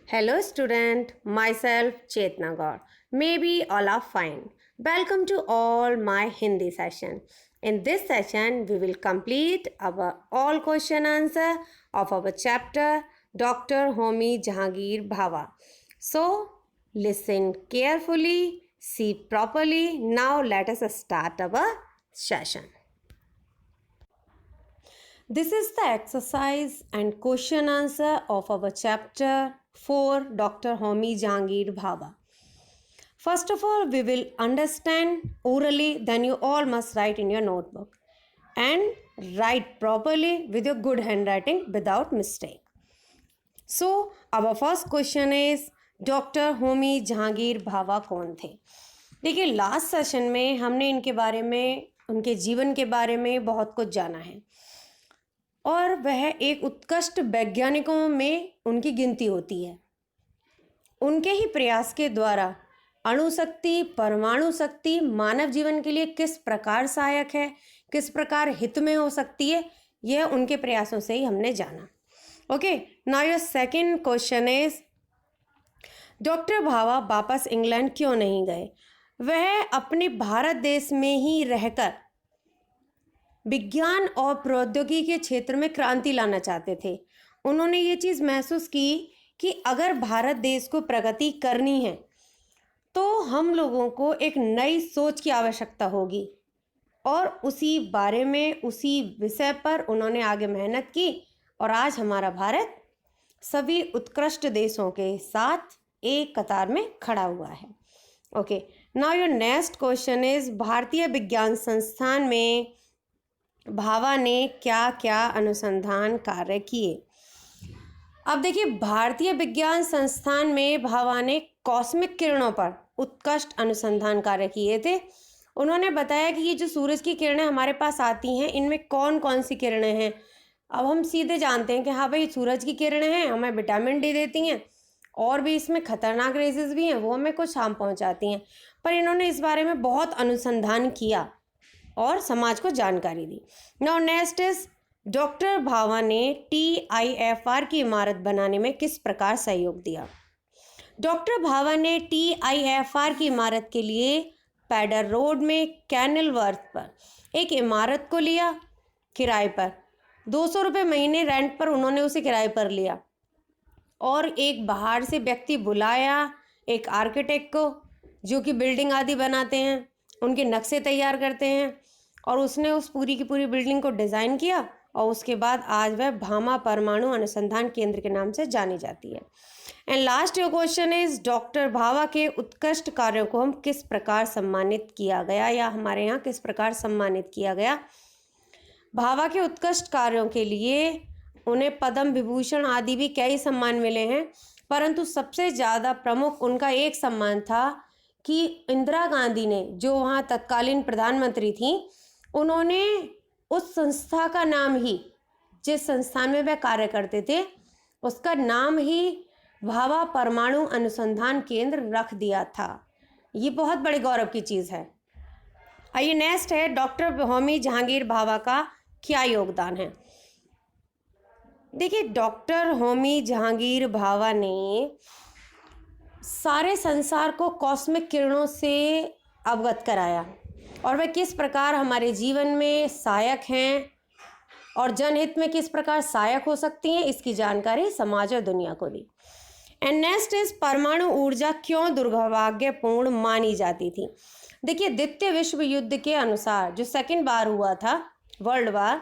Hello student, myself Chetna Gaur. Maybe all are fine. Welcome to all my Hindi session. In this session, we will complete our all question answer of our chapter Dr. Homi Jahangir Bhava. So, listen carefully, see properly. Now let us start our session. This is the exercise and question answer of our chapter 4 Dr. Homi Jahangir Bhava. First of all, we will understand orally, then you all must write in your notebook and write properly with your good handwriting without mistake. So, our first question is doctor Homi Jahangir Bhabha कौन थे? देखिए, last session में हमने इनके बारे में, उनके जीवन के बारे में बहुत कुछ जाना है और वह एक उत्कृष्ट वैज्ञानिकों में उनकी गिनती होती है। उनके ही प्रयास के द्वारा अणु शक्ति, परमाणु शक्ति मानव जीवन के लिए किस प्रकार सहायक है, किस प्रकार हित में हो सकती है, यह उनके प्रयासों से ही हमने जाना। Okay, now your second question is doctor Bhabha वापस इंग्लैंड क्यों नहीं गए? वह अपने भारत देश में ही रहकर विज्ञान और प्रौद्योगिकी के क्षेत्र में क्रांति लाना चाहते थे। उन्होंने ये चीज़ महसूस की कि अगर भारत देश को प्रगति करनी है तो हम लोगों को एक नई सोच की आवश्यकता होगी और उसी बारे में, उसी विषय पर उन्होंने आगे मेहनत की और आज हमारा भारत सभी उत्कृष्ट देशों के साथ एक कतार में खड़ा हुआ है। Okay, now your next question is भारतीय विज्ञान संस्थान में भाभा ने क्या क्या अनुसंधान कार्य किए? अब देखिए, भारतीय विज्ञान संस्थान में भाभा ने कॉस्मिक किरणों पर उत्कृष्ट अनुसंधान कार्य किए थे। उन्होंने बताया कि ये जो सूरज की किरणें हमारे पास आती हैं, इनमें कौन कौन सी किरणें हैं। अब हम सीधे जानते हैं कि हाँ भाई, सूरज की किरणें हैं, हमें विटामिन डी देती हैं और भी इसमें खतरनाक रेजेस भी हैं, वो हमें कुछ हार्म पहुंचाती हैं। पर इन्होंने इस बारे में बहुत अनुसंधान किया और समाज को जानकारी दी। Now next is doctor Bhabha ने TIFR की इमारत बनाने में किस प्रकार सहयोग दिया? डॉक्टर भाभा ने TIFR की इमारत के लिए पैडर रोड में कैनलवर्थ पर एक इमारत को लिया किराए पर। 200 रुपये महीने रेंट पर उन्होंने उसे किराए पर लिया और एक बाहर से व्यक्ति बुलाया, एक आर्किटेक्ट को, जो कि बिल्डिंग आदि बनाते हैं, उनके नक्शे तैयार करते हैं और उसने उस पूरी की पूरी बिल्डिंग को डिज़ाइन किया और उसके बाद आज वह भाभा परमाणु अनुसंधान केंद्र के नाम से जानी जाती है। And last your question is doctor Bhabha के उत्कृष्ट कार्यों को हम किस प्रकार सम्मानित किया गया या हमारे यहाँ किस प्रकार सम्मानित किया गया? भाभा के उत्कृष्ट कार्यों के लिए उन्हें पद्म विभूषण आदि भी कई सम्मान मिले हैं, परंतु सबसे ज़्यादा प्रमुख उनका एक सम्मान था कि इंदिरा गांधी ने, जो वहाँ तत्कालीन प्रधानमंत्री थी, उन्होंने उस संस्था का नाम ही, जिस संस्थान में वह कार्य करते थे, उसका नाम ही भाभा परमाणु अनुसंधान केंद्र रख दिया था। ये बहुत बड़े गौरव की चीज़ है। आइए नेक्स्ट है डॉक्टर होमी जहांगीर भाभा का क्या योगदान है? देखिए, डॉक्टर होमी जहांगीर भाभा ने सारे संसार को कॉस्मिक किरणों से अवगत कराया और वह किस प्रकार हमारे जीवन में सहायक हैं और जनहित में किस प्रकार सहायक हो सकती हैं, इसकी जानकारी समाज और दुनिया को दी। एंड नेक्स्ट इज परमाणु ऊर्जा क्यों दुर्भाग्यपूर्ण मानी जाती थी? देखिए, द्वितीय विश्व युद्ध के अनुसार जो सेकेंड बार हुआ था, वर्ल्ड वार,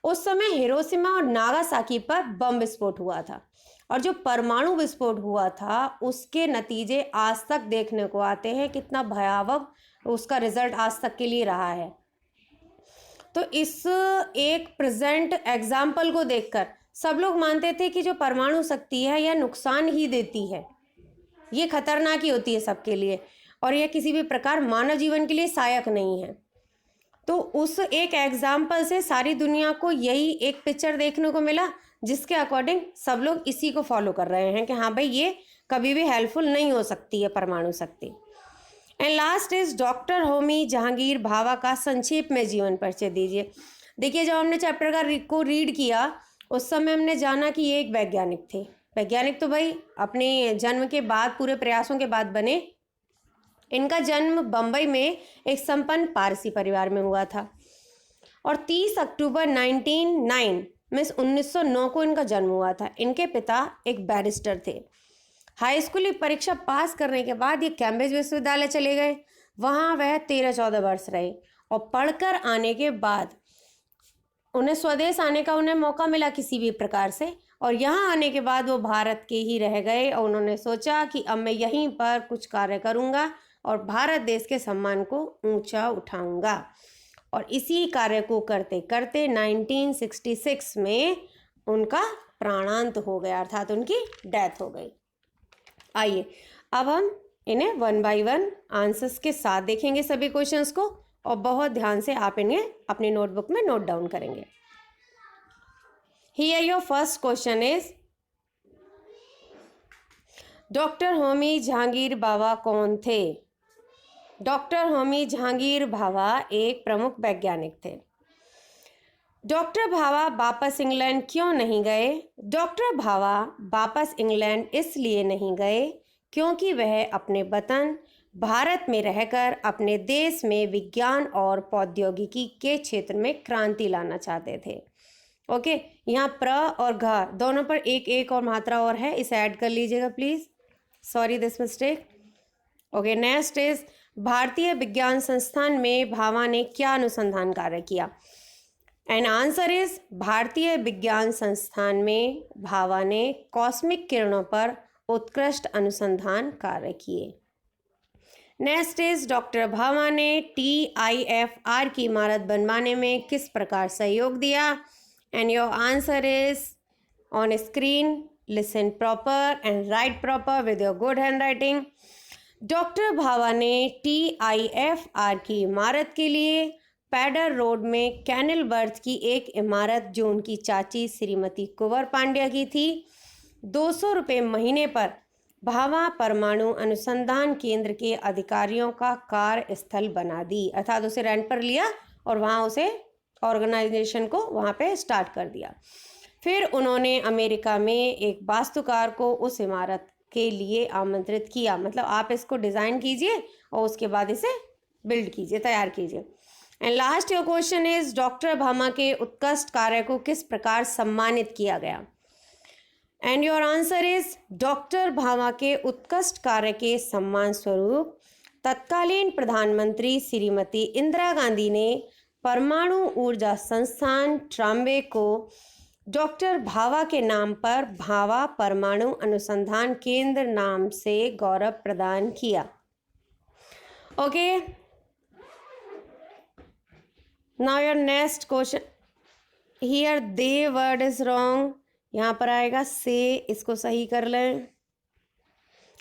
उस समय हिरोशिमा और नागासाकी पर बम विस्फोट हुआ था और जो परमाणु विस्फोट हुआ था उसके नतीजे आज तक देखने को आते हैं, कितना भयावह उसका रिजल्ट आज तक के लिए रहा है। तो इस एक प्रेजेंट एग्जाम्पल को देखकर सब लोग मानते थे कि जो परमाणु शक्ति है यह नुकसान ही देती है, ये खतरनाक ही होती है सबके लिए और यह किसी भी प्रकार मानव जीवन के लिए सहायक नहीं है। तो उस एक एग्जाम्पल से सारी दुनिया को यही एक पिक्चर देखने को मिला, जिसके अकॉर्डिंग सब लोग इसी को फॉलो कर रहे हैं कि हाँ भाई, ये कभी भी हेल्पफुल नहीं हो सकती है परमाणु शक्ति। And last is doctor Homi Jahangir Bhabha का संक्षेप में जीवन परिचय दीजिए। देखिए, जब हमने चैप्टर को रीड किया उस समय हमने जाना कि ये एक वैज्ञानिक थे, वैज्ञानिक तो भाई अपने जन्म के बाद पूरे प्रयासों के बाद बने। इनका जन्म बम्बई में एक संपन्न पारसी परिवार में हुआ था और 30 अक्टूबर 1909 को इनका जन्म हुआ था। इनके पिता एक बैरिस्टर थे। हाई स्कूल की परीक्षा पास करने के बाद ये कैम्ब्रिज विश्वविद्यालय चले गए। वहाँ वह 13-14 वर्ष रहे और पढ़कर आने के बाद उन्हें स्वदेश आने का उन्हें मौका मिला किसी भी प्रकार से, और यहाँ आने के बाद वो भारत के ही रह गए और उन्होंने सोचा कि अब मैं यहीं पर कुछ कार्य करूँगा और भारत देश के सम्मान को ऊंचा उठाऊंगा। और इसी कार्य को करते करते 1966 में उनका प्राणांत हो गया, अर्थात उनकी डेथ हो गई। आइए अब हम इन्हें 1 बाय 1 आंसर्स के साथ देखेंगे सभी क्वेश्चंस को, और बहुत ध्यान से आप इन्हें अपनी नोटबुक में नोट डाउन करेंगे। Here your first question is, doctor Homi Jahangir Bhabha कौन थे? डॉक्टर होमी जहांगीर भाभा एक प्रमुख वैज्ञानिक थे। डॉक्टर भाभा वापस इंग्लैंड क्यों नहीं गए? डॉक्टर भाभा वापस इंग्लैंड इसलिए नहीं गए क्योंकि वह अपने वतन भारत में रहकर अपने देश में विज्ञान और प्रौद्योगिकी के क्षेत्र में क्रांति लाना चाहते थे। ओके, यहाँ प्र और घ दोनों पर एक एक और मात्रा और है, इसे ऐड कर लीजिएगा please. Sorry this mistake. Okay, next is, भारतीय विज्ञान संस्थान में भाभा ने क्या अनुसंधान कार्य किया? एंड आंसर इज, भारतीय विज्ञान संस्थान में भाभा ने कॉस्मिक किरणों पर उत्कृष्ट अनुसंधान कार्य किए। नेक्स्ट इज, डॉक्टर भाभा ने TIFR की इमारत बनवाने में किस प्रकार सहयोग दिया? And your answer is on screen, listen proper and right proper with your good hand writing. Doctor Bhabha ने TIFR की इमारत के लिए पैडर रोड में कैनल बर्थ की एक इमारत जो उनकी चाची श्रीमती कुंवर पांड्या की थी, 200 रुपये महीने पर भाभा परमाणु अनुसंधान केंद्र के अधिकारियों का कार्यस्थल बना दी, अर्थात उसे रेंट पर लिया और वहाँ उसे ऑर्गेनाइजेशन को वहाँ पे स्टार्ट कर दिया। फिर उन्होंने अमेरिका में एक वास्तुकार को उस इमारत के लिए आमंत्रित किया, मतलब आप इसको डिज़ाइन कीजिए और उसके बाद इसे बिल्ड कीजिए, तैयार कीजिए। And last your question is, doctor Bhabha के उत्कृष्ट कार्य को किस प्रकार सम्मानित किया गया? And your answer is, doctor Bhabha के उत्कृष्ट कार्य के सम्मान स्वरूप तत्कालीन प्रधानमंत्री श्रीमती इंदिरा गांधी ने परमाणु ऊर्जा संस्थान ट्राम्बे को डॉक्टर भाभा के नाम पर भाभा परमाणु अनुसंधान केंद्र नाम से गौरव प्रदान किया। Okay, now your next question, here they word is wrong, यहाँ पर आएगा से, इसको सही कर लें।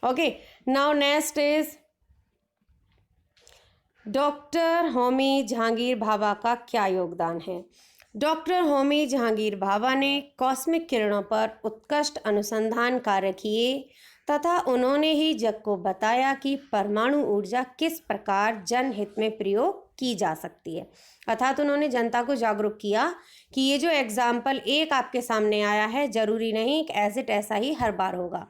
Okay, now next is, doctor Homi Jahangir Bhabha का क्या योगदान है? डॉक्टर होमी जहांगीर भाभा ने कॉस्मिक किरणों पर उत्कृष्ट अनुसंधान कार्य किए तथा उन्होंने ही जग को बताया कि परमाणु ऊर्जा किस प्रकार जनहित में प्रयोग की जा सकती है, अर्थात उन्होंने जनता को जागरूक किया कि ये जो एग्जाम्पल एक आपके सामने आया है जरूरी नहीं कि एज इट ऐसा ही हर बार होगा,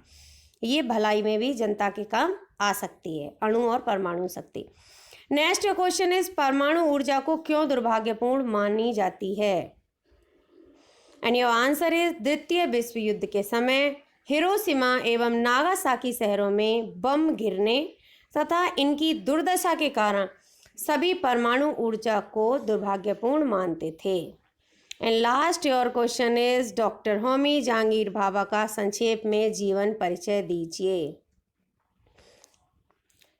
ये भलाई में भी जनता के काम आ सकती है, अणु और परमाणु शक्ति। नेक्स्ट क्वेश्चन इज, परमाणु ऊर्जा को क्यों दुर्भाग्यपूर्ण मानी जाती है? एंड योर आंसर इज, द्वितीय विश्व युद्ध के समय हिरोशिमा एवं नागासाकी शहरों में बम गिरने तथा इनकी दुर्दशा के कारण सभी परमाणु ऊर्जा को दुर्भाग्यपूर्ण मानते थे। And last your question is, doctor Homi Jahangir Bhabha का संक्षेप में जीवन परिचय दीजिए।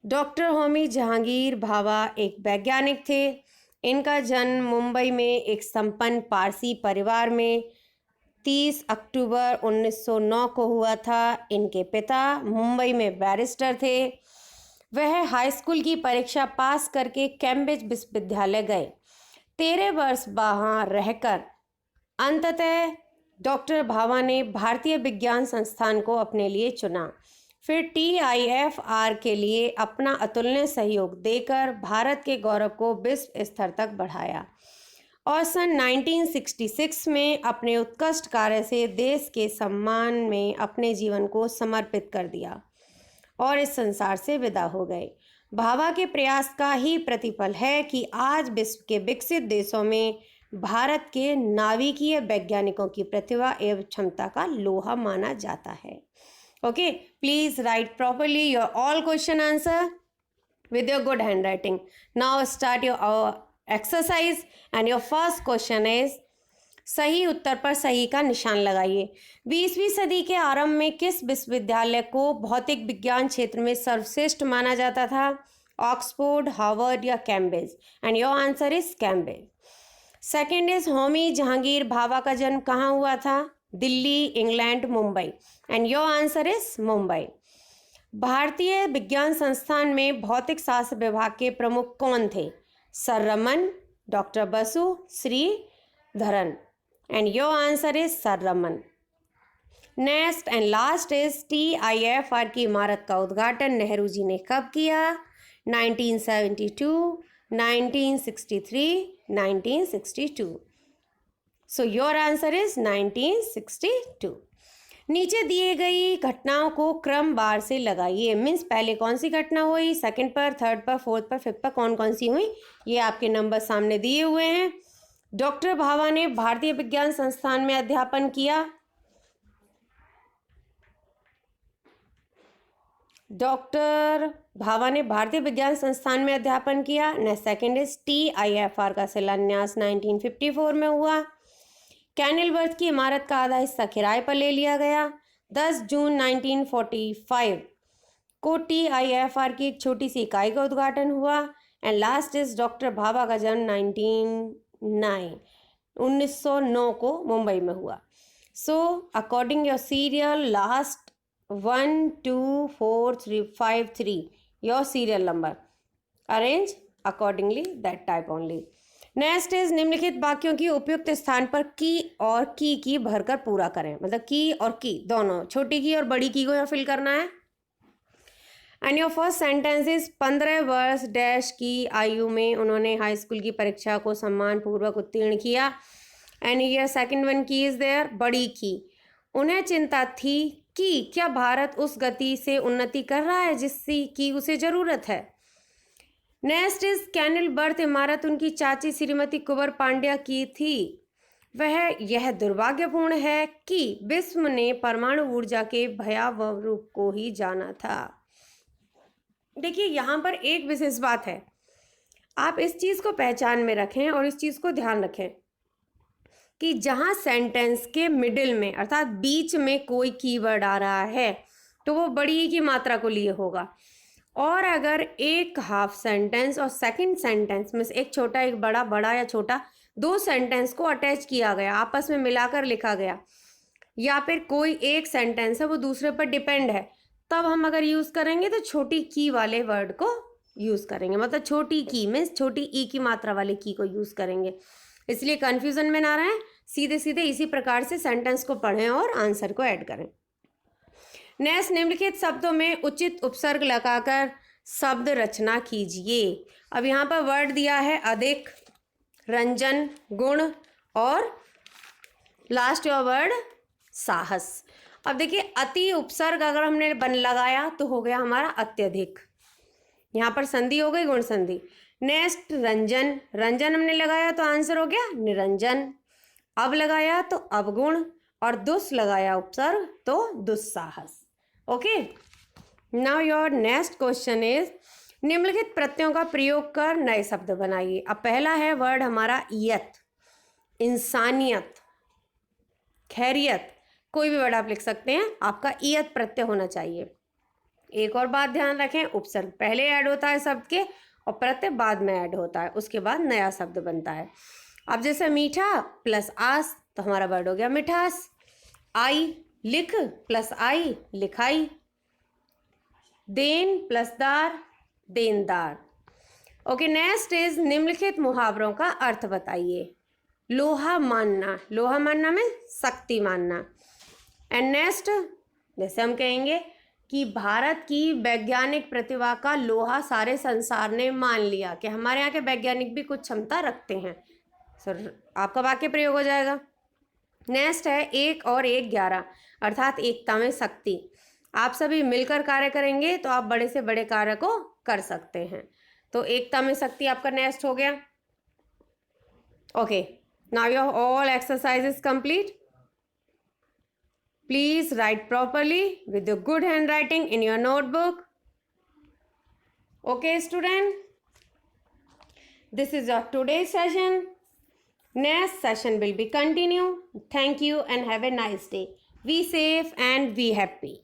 डॉक्टर होमी जहांगीर भाभा एक वैज्ञानिक थे। इनका जन्म मुंबई में एक संपन्न पारसी परिवार में 30 अक्टूबर 1909 को हुआ था। इनके पिता मुंबई में बैरिस्टर थे। वह हाई स्कूल की परीक्षा पास करके कैम्ब्रिज विश्वविद्यालय गए। 13 वर्ष वहाँ रहकर अंततः डॉक्टर भाभा ने भारतीय विज्ञान संस्थान को अपने लिए चुना। फिर TIFR के लिए अपना अतुलनीय सहयोग देकर भारत के गौरव को विश्व स्तर तक बढ़ाया और सन 1966 में अपने उत्कृष्ट कार्य से देश के सम्मान में अपने जीवन को समर्पित कर दिया और इस संसार से विदा हो गए। भाभा के प्रयास का ही प्रतिफल है कि आज विश्व के विकसित देशों में भारत के नाभिकीय वैज्ञानिकों की प्रतिभा एवं क्षमता का लोहा माना जाता है। Okay, please right properly your all question answer with your good handwriting. Now start your exercise and your first question is सही उत्तर पर सही का निशान लगाइए। 20वीं सदी के आरंभ में किस विश्वविद्यालय को भौतिक विज्ञान क्षेत्र में सर्वश्रेष्ठ माना जाता था? ऑक्सफोर्ड, हार्वर्ड या Cambridge? And your answer is Cambridge. Second is Homi Jahangir Bhabha का जन्म कहाँ हुआ था? Delhi, England, Mumbai? And your answer is Mumbai. भारतीय विज्ञान संस्थान में भौतिक शास्त्र विभाग के प्रमुख कौन थे? Sir Raman, doctor Basu, Sreedharan? And your answer is sir Raman. Next and last is TIFR की इमारत का उद्घाटन नेहरू जी ने कब किया? 1972, 1963, 1962? So your answer is 1962। नीचे दिए गई घटनाओं को क्रमवार से लगाइए। मीन्स पहले कौन सी घटना हुई, सेकंड पर, थर्ड पर, फोर्थ पर, फिफ्थ पर कौन कौन सी हुई, ये आपके नंबर सामने दिए हुए हैं। डॉक्टर भाभा ने भारतीय विज्ञान संस्थान में अध्यापन किया। डॉक्टर भाभा ने भारतीय विज्ञान संस्थान में अध्यापन किया। नेक्स्ट सेकंड इज TIFR का शिलान्यास 1954 में हुआ। कैनिलवर्थ की इमारत का आधा हिस्सा किराए पर ले लिया गया। 10 जून 1945 को TIFR की एक छोटी सी इकाई का उद्घाटन हुआ। And last is doctor Bhabha का जन्म 1909 को मुंबई में हुआ। So according your serial last 1 2 4 3 5 3 your serial number arrange accordingly that type only. Next is निम्नलिखित वाक्यों की उपयुक्त स्थान पर की और की भरकर पूरा करें। मतलब की और की दोनों, छोटी की और बड़ी की को यहाँ फिल करना है। And your first sentence is 15 वर्ष डैश की आयु में उन्होंने हाई स्कूल की परीक्षा को सम्मानपूर्वक उत्तीर्ण किया। एंड ये सेकंड वन की इज देयर, बड़ी की। उन्हें चिंता थी कि क्या भारत उस गति से उन्नति कर रहा है जिसकी की उसे जरूरत है। नेक्स्ट इज कैनिलबर्थ इमारत उनकी चाची श्रीमती कुंवर पांड्या की थी। वह यह दुर्भाग्यपूर्ण है कि विश्व ने परमाणु ऊर्जा के भयावह रूप को ही जाना था। देखिए यहाँ पर एक विशेष बात है, आप इस चीज़ को पहचान में रखें और इस चीज़ को ध्यान रखें कि जहाँ सेंटेंस के मिडिल में अर्थात बीच में कोई कीवर्ड आ रहा है तो वो बड़ी की मात्रा को लिए होगा। और अगर एक हाफ सेंटेंस और सेकंड सेंटेंस में एक छोटा एक बड़ा, बड़ा या छोटा, दो सेंटेंस को अटैच किया गया, आपस में मिलाकर लिखा गया, या फिर कोई एक सेंटेंस है वो दूसरे पर डिपेंड है, तब हम अगर यूज़ करेंगे तो छोटी की वाले वर्ड को यूज़ करेंगे। मतलब छोटी की मीन्स छोटी ई की मात्रा वाले की को यूज़ करेंगे। इसलिए कन्फ्यूज़न में ना रहें, सीधे सीधे इसी प्रकार से सेंटेंस को पढ़ें और आंसर को ऐड करें। नेक्स्ट, निम्नलिखित शब्दों में उचित उपसर्ग लगाकर शब्द रचना कीजिए। अब यहाँ पर वर्ड दिया है अधिक, रंजन, गुण और लास्ट योर वर्ड साहस। अब देखिए अति उपसर्ग अगर हमने लगाया तो हो गया हमारा अत्यधिक, यहाँ पर संधि हो गई गुण संधि। नेक्स्ट रंजन, रंजन हमने लगाया तो आंसर हो गया निरंजन। अब लगाया तो अवगुण और दुस लगाया उपसर्ग तो दुस्साहस। Okay, now your next question is निम्नलिखित प्रत्ययों का प्रयोग कर नए शब्द बनाइए। अब पहला है वर्ड हमारा ईयत, इंसानियत, खैरियत, कोई भी वर्ड आप लिख सकते हैं, आपका ईयत प्रत्यय होना चाहिए। एक और बात ध्यान रखें, उपसर्ग पहले ऐड होता है शब्द के और प्रत्यय बाद में ऐड होता है, उसके बाद नया शब्द बनता है। अब जैसे मीठा प्लस आस तो हमारा वर्ड हो गया मिठास। आई लिख प्लस आई लिखाई। देन प्लस दार देनदार। ओके, नेक्स्ट इज निम्नलिखित मुहावरों का अर्थ बताइए। लोहा मानना, लोहा मानना में शक्ति मानना। एंड नेक्स्ट जैसे हम कहेंगे कि भारत की वैज्ञानिक प्रतिभा का लोहा सारे संसार ने मान लिया कि हमारे यहाँ के वैज्ञानिक भी कुछ क्षमता रखते हैं। सर आपका वाक्य प्रयोग हो जाएगा। नेक्स्ट है 1 और 1 11, अर्थात एकता में शक्ति। आप सभी मिलकर कार्य करेंगे तो आप बड़े से बड़े कार्य को कर सकते हैं। तो एकता में शक्ति आपका नेक्स्ट हो गया। Okay, now your all exercises complete. Please write properly with your good handwriting in your notebook. Okay, student. This is your today's session. Next session will be continue. Thank you and have a nice day. Be safe and be happy.